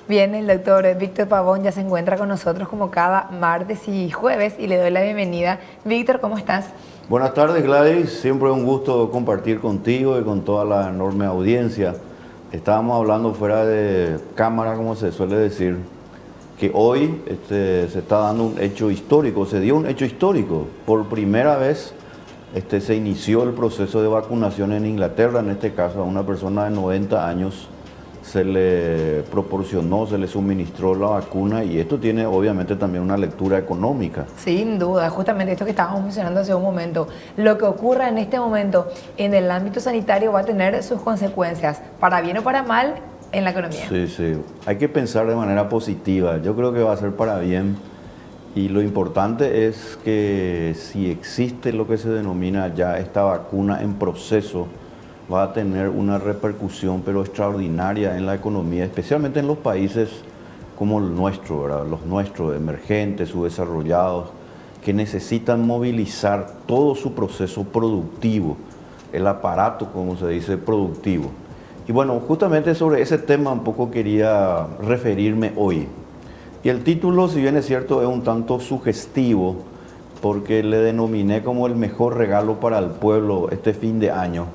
Bien, el doctor Víctor Pavón ya se encuentra con nosotros como cada martes y jueves y le doy la bienvenida. Víctor, ¿cómo estás? Buenas tardes, Gladys. Siempre un gusto compartir contigo y con toda la enorme audiencia. Estábamos hablando fuera de cámara, como se suele decir, que hoy se está dando un hecho histórico, se dio un hecho histórico. Por primera vez se inició el proceso de vacunación en Inglaterra, en este caso a una persona de 90 años se le proporcionó, se le suministró la vacuna y esto tiene obviamente también una lectura económica. Sin duda, justamente esto que estábamos mencionando hace un momento. Lo que ocurra en este momento en el ámbito sanitario va a tener sus consecuencias, para bien o para mal, en la economía. Sí. Hay que pensar de manera positiva. Yo creo que va a ser para bien. Y lo importante es que si existe lo que se denomina ya esta vacuna en proceso, va a tener una repercusión pero extraordinaria en la economía, especialmente en los países como el nuestro, ¿verdad? Los nuestros, emergentes, subdesarrollados, que necesitan movilizar todo su proceso productivo, el aparato, como se dice, productivo. Y bueno, justamente sobre ese tema un poco quería referirme hoy. Y el título, si bien es cierto, es un tanto sugestivo, porque le denominé como el mejor regalo para el pueblo este fin de año,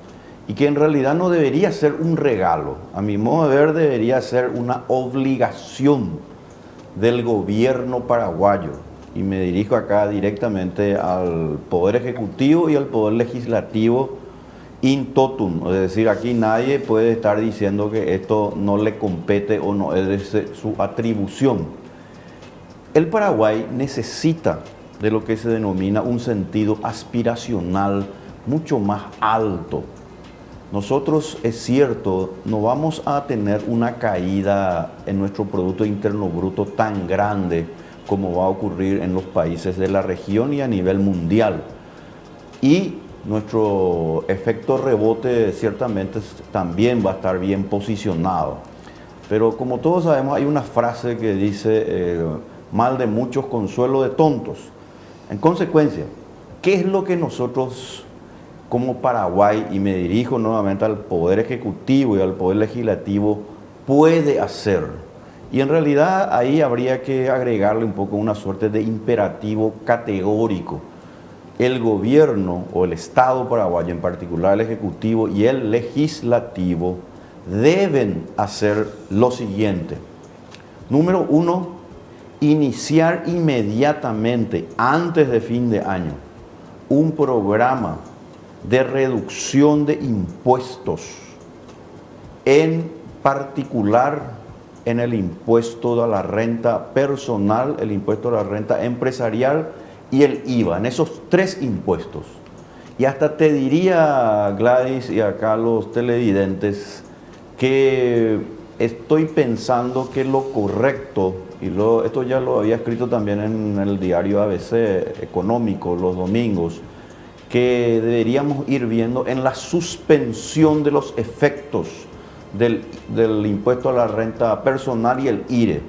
y que en realidad no debería ser un regalo. A mi modo de ver, debería ser una obligación del gobierno paraguayo. Y me dirijo acá directamente al Poder Ejecutivo y al Poder Legislativo in totum. Es decir, aquí nadie puede estar diciendo que esto no le compete o no es de su atribución. El Paraguay necesita de lo que se denomina un sentido aspiracional mucho más alto. Nosotros, es cierto, no vamos a tener una caída en nuestro Producto Interno Bruto tan grande como va a ocurrir en los países de la región y a nivel mundial. Y nuestro efecto rebote ciertamente también va a estar bien posicionado. Pero como todos sabemos, hay una frase que dice, mal de muchos, consuelo de tontos. En consecuencia, ¿qué es lo que nosotros como Paraguay, y me dirijo nuevamente al Poder Ejecutivo y al Poder Legislativo, puede hacer? Y en realidad ahí habría que agregarle un poco una suerte de imperativo categórico. El gobierno o el Estado paraguayo, en particular el Ejecutivo y el Legislativo, deben hacer lo siguiente. Número uno, iniciar inmediatamente, antes de fin de año, un programa de reducción de impuestos, en particular en el impuesto de la renta personal, el impuesto de la renta empresarial y el IVA, en esos tres impuestos. Y hasta te diría, Gladys, y acá los televidentes, que estoy pensando que lo correcto, y esto ya lo había escrito también en el diario ABC Económico los domingos, que deberíamos ir viendo en la suspensión de los efectos del impuesto a la renta personal y el IRE,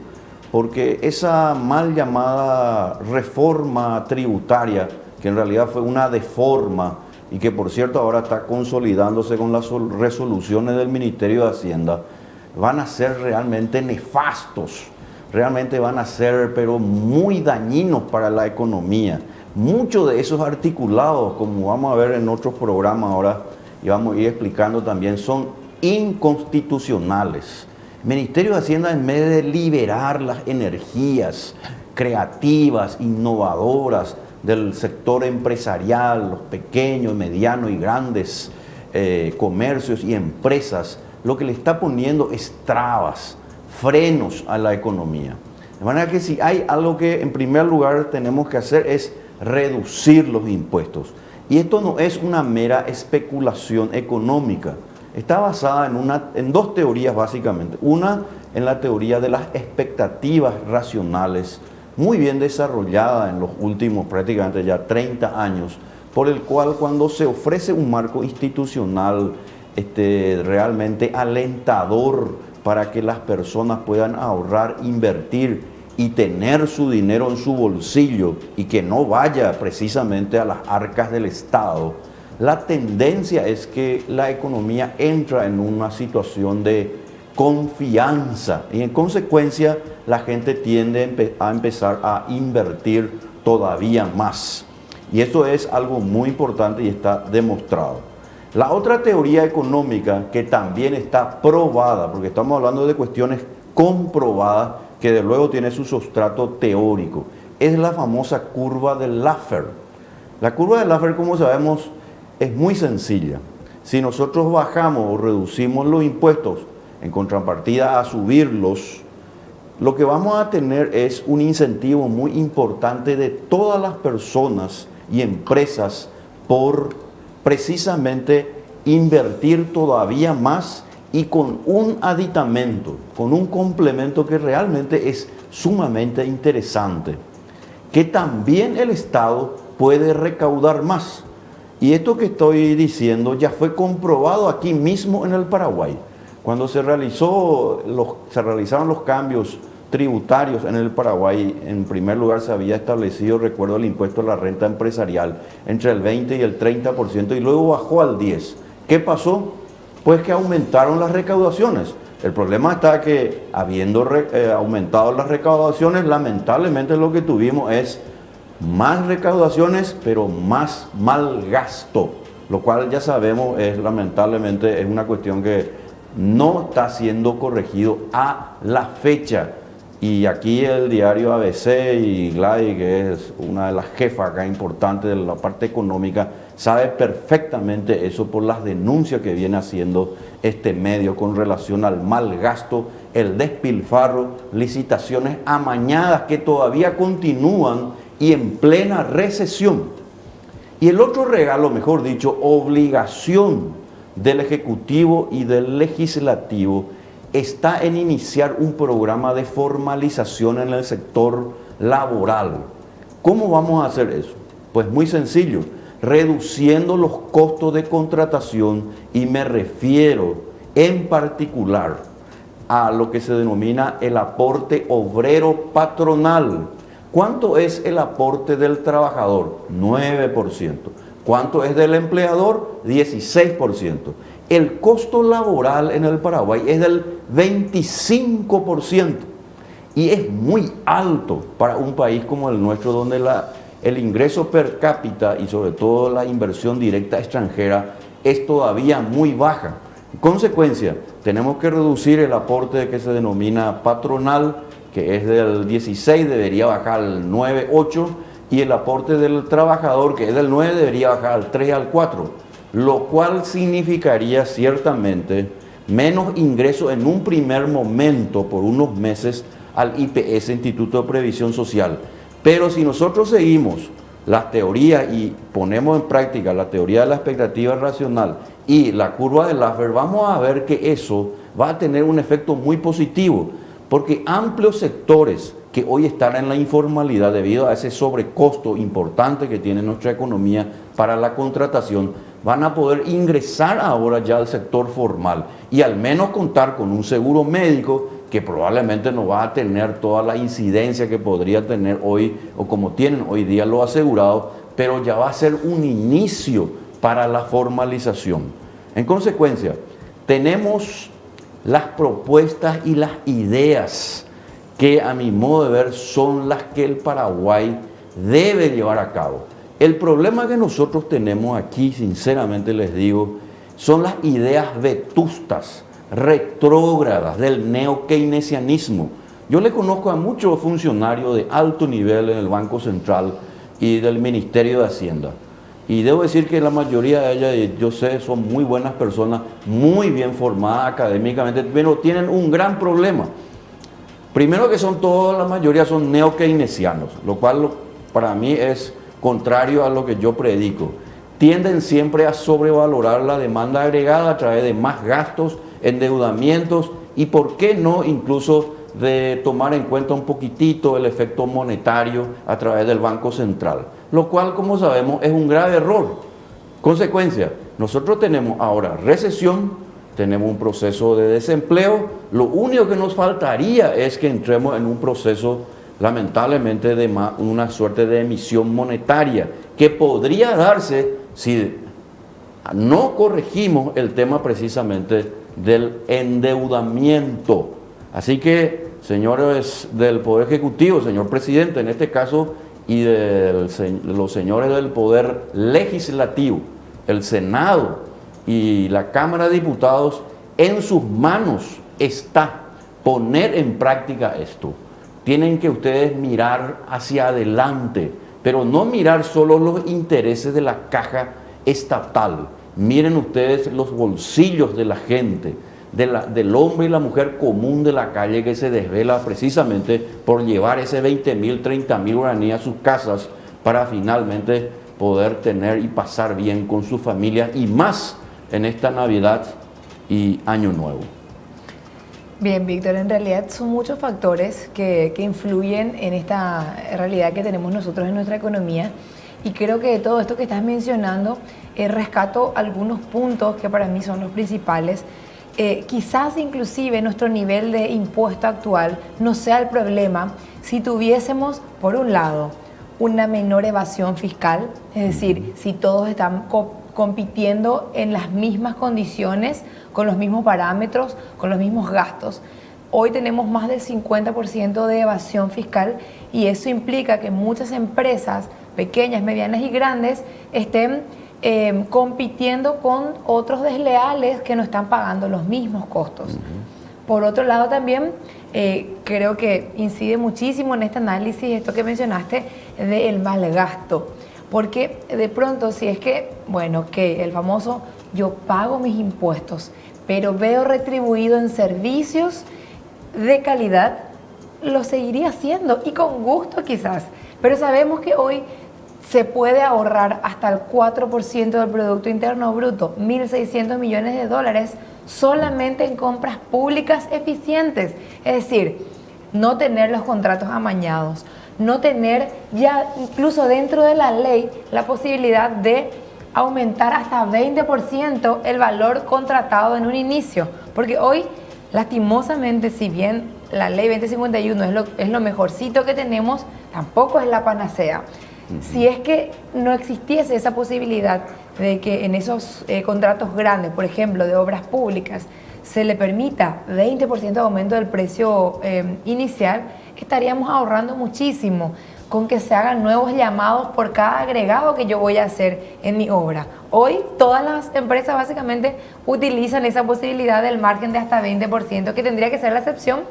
porque esa mal llamada reforma tributaria, que en realidad fue una deforma y que por cierto ahora está consolidándose con las resoluciones del Ministerio de Hacienda, van a ser realmente nefastos, realmente van a ser pero muy dañinos para la economía. Muchos de esos articulados, como vamos a ver en otros programas ahora, y vamos a ir explicando también, son inconstitucionales. El Ministerio de Hacienda, en vez de liberar las energías creativas, innovadoras del sector empresarial, los pequeños, medianos y grandes comercios y empresas, lo que le está poniendo es trabas, frenos a la economía. De manera que si hay algo que en primer lugar tenemos que hacer es reducir los impuestos. Y esto no es una mera especulación económica. Está basada en dos teorías básicamente. Una, en la teoría de las expectativas racionales, muy bien desarrollada en los últimos prácticamente ya 30 años, por el cual cuando se ofrece un marco institucional realmente alentador para que las personas puedan ahorrar, invertir y tener su dinero en su bolsillo y que no vaya precisamente a las arcas del Estado, la tendencia es que la economía entra en una situación de confianza y en consecuencia la gente tiende a empezar a invertir todavía más. Y eso es algo muy importante y está demostrado. La otra teoría económica que también está probada, porque estamos hablando de cuestiones comprobadas, que de luego tiene su sustrato teórico, es la famosa curva de Laffer. La curva de Laffer, como sabemos, es muy sencilla. Si nosotros bajamos o reducimos los impuestos en contrapartida a subirlos, lo que vamos a tener es un incentivo muy importante de todas las personas y empresas por precisamente invertir todavía más y con un aditamento, con un complemento que realmente es sumamente interesante, que también el Estado puede recaudar más. Y esto que estoy diciendo ya fue comprobado aquí mismo en el Paraguay. Cuando se realizaron los cambios tributarios en el Paraguay, en primer lugar se había establecido, recuerdo, el impuesto a la renta empresarial entre el 20 y el 30% y luego bajó al 10%. ¿Qué pasó? Pues que aumentaron las recaudaciones. El problema está que habiendo aumentado las recaudaciones, lamentablemente lo que tuvimos es más recaudaciones, pero más mal gasto, lo cual ya sabemos lamentablemente es una cuestión que no está siendo corregido a la fecha. Y aquí el diario ABC y Gladys, que es una de las jefas acá importantes de la parte económica, sabe perfectamente eso por las denuncias que viene haciendo este medio con relación al mal gasto, el despilfarro, licitaciones amañadas que todavía continúan y en plena recesión. Y el otro regalo, mejor dicho, obligación del Ejecutivo y del Legislativo está en iniciar un programa de formalización en el sector laboral. ¿Cómo vamos a hacer eso? Pues muy sencillo, reduciendo los costos de contratación, y me refiero en particular a lo que se denomina el aporte obrero patronal. ¿Cuánto es el aporte del trabajador? 9%. ¿Cuánto es del empleador? 16%. El costo laboral en el Paraguay es del 25% y es muy alto para un país como el nuestro, donde el ingreso per cápita y sobre todo la inversión directa extranjera es todavía muy baja. En consecuencia, tenemos que reducir el aporte que se denomina patronal, que es del 16, debería bajar al 9, 8, y el aporte del trabajador, que es del 9, debería bajar al 3, al 4. Lo cual significaría ciertamente menos ingreso en un primer momento por unos meses al IPS, Instituto de Previsión Social. Pero si nosotros seguimos las teorías y ponemos en práctica la teoría de la expectativa racional y la curva de Laffer, vamos a ver que eso va a tener un efecto muy positivo, porque amplios sectores que hoy están en la informalidad debido a ese sobrecosto importante que tiene nuestra economía para la contratación, van a poder ingresar ahora ya al sector formal y al menos contar con un seguro médico que probablemente no va a tener toda la incidencia que podría tener hoy o como tienen hoy día los asegurados, pero ya va a ser un inicio para la formalización. En consecuencia, tenemos las propuestas y las ideas que a mi modo de ver son las que el Paraguay debe llevar a cabo. El problema que nosotros tenemos aquí, sinceramente les digo, son las ideas vetustas, retrógradas del neo-keynesianismo. Yo le conozco a muchos funcionarios de alto nivel en el Banco Central y del Ministerio de Hacienda. Y debo decir que la mayoría de ellas, yo sé, son muy buenas personas, muy bien formadas académicamente, pero tienen un gran problema. Primero que la mayoría son neo-keynesianos, lo cual para mí es contrario a lo que yo predico. Tienden siempre a sobrevalorar la demanda agregada a través de más gastos, endeudamientos y, ¿por qué no?, incluso de tomar en cuenta un poquitito el efecto monetario a través del Banco Central, lo cual, como sabemos, es un grave error. Consecuencia, nosotros tenemos ahora recesión, tenemos un proceso de desempleo, lo único que nos faltaría es que entremos en un proceso lamentablemente de una suerte de emisión monetaria que podría darse si no corregimos el tema precisamente del endeudamiento. Así que, señores del Poder Ejecutivo, señor presidente en este caso, y de los señores del Poder Legislativo, el Senado y la Cámara de Diputados, en sus manos está poner en práctica esto. Tienen que ustedes mirar hacia adelante, pero no mirar solo los intereses de la caja estatal. Miren ustedes los bolsillos de la gente, del hombre y la mujer común de la calle que se desvela precisamente por llevar ese 20.000, 30.000 guaraníes a sus casas para finalmente poder tener y pasar bien con su familia, y más en esta Navidad y Año Nuevo. Bien, Víctor, en realidad son muchos factores que influyen en esta realidad que tenemos nosotros en nuestra economía, y creo que de todo esto que estás mencionando, rescato algunos puntos que para mí son los principales. Quizás inclusive nuestro nivel de impuesto actual no sea el problema si tuviésemos, por un lado, una menor evasión fiscal, es decir, si todos están compitiendo en las mismas condiciones, con los mismos parámetros, con los mismos gastos. Hoy tenemos más del 50% de evasión fiscal, y eso implica que muchas empresas, pequeñas, medianas y grandes, estén compitiendo con otros desleales que no están pagando los mismos costos. Por otro lado también, creo que incide muchísimo en este análisis esto que mencionaste del mal gasto. Porque de pronto, si es que, bueno, que el famoso yo pago mis impuestos, pero veo retribuido en servicios de calidad, lo seguiría haciendo, y con gusto quizás. Pero sabemos que hoy se puede ahorrar hasta el 4% del Producto Interno Bruto, 1.600 millones de dólares, solamente en compras públicas eficientes. Es decir, no tener los contratos amañados, no tener ya incluso dentro de la ley la posibilidad de aumentar hasta 20% el valor contratado en un inicio. Porque hoy, lastimosamente, si bien la ley 2051 es lo mejorcito que tenemos, tampoco es la panacea. Si es que no existiese esa posibilidad de que en esos contratos grandes, por ejemplo, de obras públicas, se le permita 20% de aumento del precio inicial, estaríamos ahorrando muchísimo con que se hagan nuevos llamados por cada agregado que yo voy a hacer en mi obra. Hoy todas las empresas básicamente utilizan esa posibilidad del margen de hasta 20%, que tendría que ser la excepción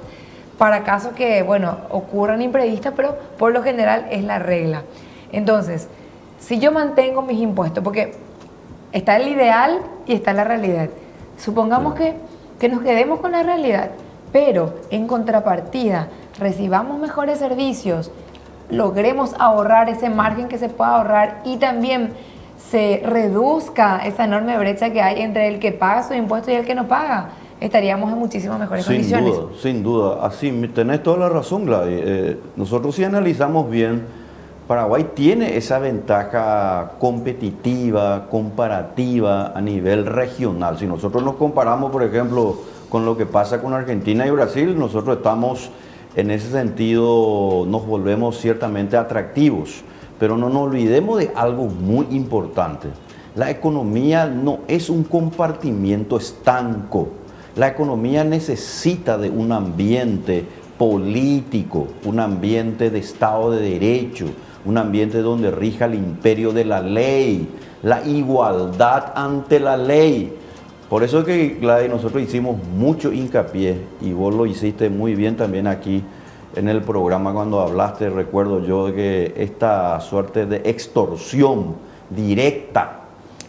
para casos que, bueno, ocurran imprevistos, pero por lo general es la regla. Entonces, si yo mantengo mis impuestos, porque está el ideal y está la realidad, supongamos que nos quedemos con la realidad, pero en contrapartida recibamos mejores servicios, logremos ahorrar ese margen que se pueda ahorrar, y también se reduzca esa enorme brecha que hay entre el que paga su impuesto y el que no paga, estaríamos en muchísimas mejores condiciones. Sin duda, así tenés toda la razón, Gladys. Nosotros, si analizamos bien, Paraguay tiene esa ventaja competitiva, comparativa a nivel regional. Si nosotros nos comparamos, por ejemplo, con lo que pasa con Argentina y Brasil, nosotros estamos, en ese sentido, nos volvemos ciertamente atractivos. Pero no nos olvidemos de algo muy importante. La economía no es un compartimiento estanco. La economía necesita de un ambiente político, un ambiente de Estado de Derecho, un ambiente donde rija el imperio de la ley, la igualdad ante la ley. Por eso es que, Gladys, nosotros hicimos mucho hincapié, y vos lo hiciste muy bien también aquí en el programa cuando hablaste, recuerdo yo, de que esta suerte de extorsión directa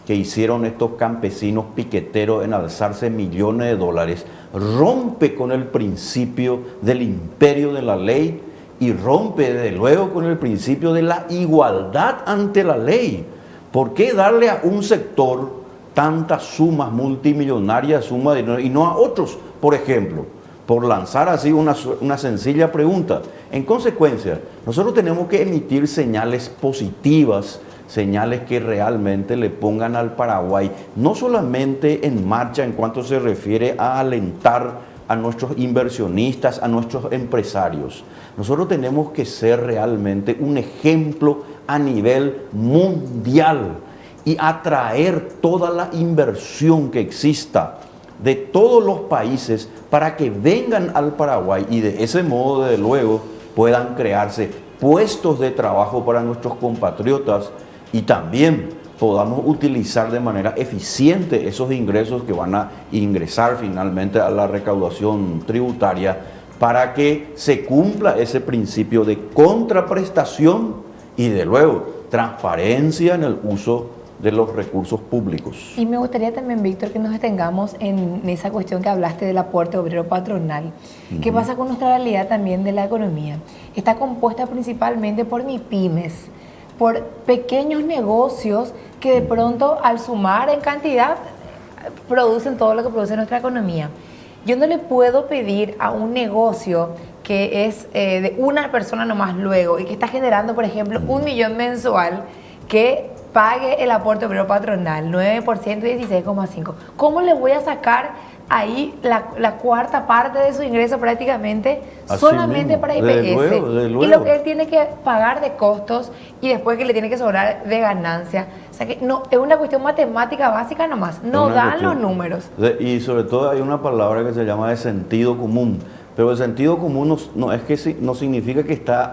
que hicieron estos campesinos piqueteros en alzarse millones de dólares rompe con el principio del imperio de la ley, y rompe desde luego con el principio de la igualdad ante la ley. ¿Por qué darle a un sector tantas sumas multimillonarias, sumas de dinero, y no a otros? Por ejemplo, por lanzar así una sencilla pregunta. En consecuencia, nosotros tenemos que emitir señales positivas, señales que realmente le pongan al Paraguay no solamente en marcha en cuanto se refiere a alentar a nuestros inversionistas, a nuestros empresarios. Nosotros tenemos que ser realmente un ejemplo a nivel mundial y atraer toda la inversión que exista de todos los países para que vengan al Paraguay y de ese modo, desde luego, puedan crearse puestos de trabajo para nuestros compatriotas y también podamos utilizar de manera eficiente esos ingresos que van a ingresar finalmente a la recaudación tributaria para que se cumpla ese principio de contraprestación y de luego transparencia en el uso de los recursos públicos. Y me gustaría también, Víctor, que nos detengamos en esa cuestión que hablaste del aporte obrero patronal. ¿Qué pasa con nuestra realidad también de la economía? Está compuesta principalmente por MIPYMES, por pequeños negocios que de pronto al sumar en cantidad producen todo lo que produce nuestra economía. Yo no le puedo pedir a un negocio que es de una persona nomás luego y que está generando, por ejemplo, 1 millón mensual, que pague el aporte obrero patronal, 9% y 16,5%. ¿Cómo le voy a sacar ahí la cuarta parte de su ingreso prácticamente Así solamente mismo, para IPS? desde luego. Y lo que él tiene que pagar de costos y después que le tiene que sobrar de ganancia. O sea que no, es una cuestión matemática básica nomás, no dan los números. Y sobre todo hay una palabra que se llama de sentido común, pero el sentido común no es que no significa que está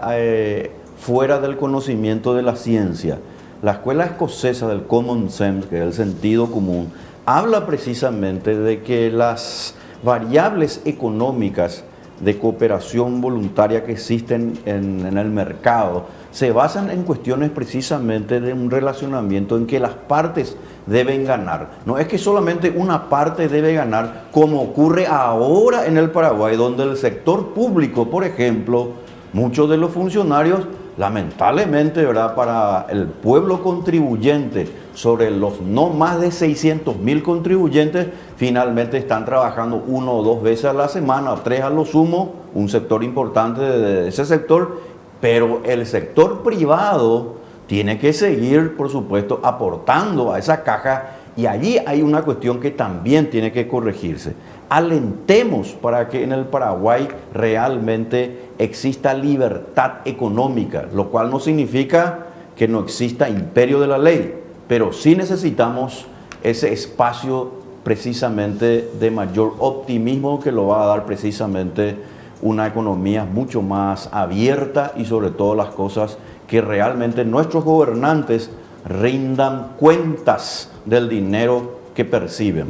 fuera del conocimiento de la ciencia. La escuela escocesa del Common Sense, que es el sentido común, habla precisamente de que las variables económicas de cooperación voluntaria que existen en el mercado se basan en cuestiones precisamente de un relacionamiento en que las partes deben ganar. No es que solamente una parte debe ganar, como ocurre ahora en el Paraguay, donde el sector público, por ejemplo, muchos de los funcionarios, lamentablemente, ¿verdad?, para el pueblo contribuyente, sobre los no más de 600.000 contribuyentes, finalmente están trabajando 1 o 2 veces a la semana, 3 a lo sumo, un sector importante de ese sector, pero el sector privado tiene que seguir, por supuesto, aportando a esa caja y allí hay una cuestión que también tiene que corregirse. Alentemos para que en el Paraguay realmente exista libertad económica, lo cual no significa que no exista imperio de la ley, pero sí necesitamos ese espacio precisamente de mayor optimismo que lo va a dar precisamente una economía mucho más abierta y sobre todo las cosas que realmente nuestros gobernantes rindan cuentas del dinero que perciben.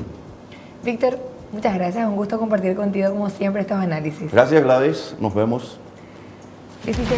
Víctor, muchas gracias, un gusto compartir contigo como siempre estos análisis. Gracias, Gladys, nos vemos. 16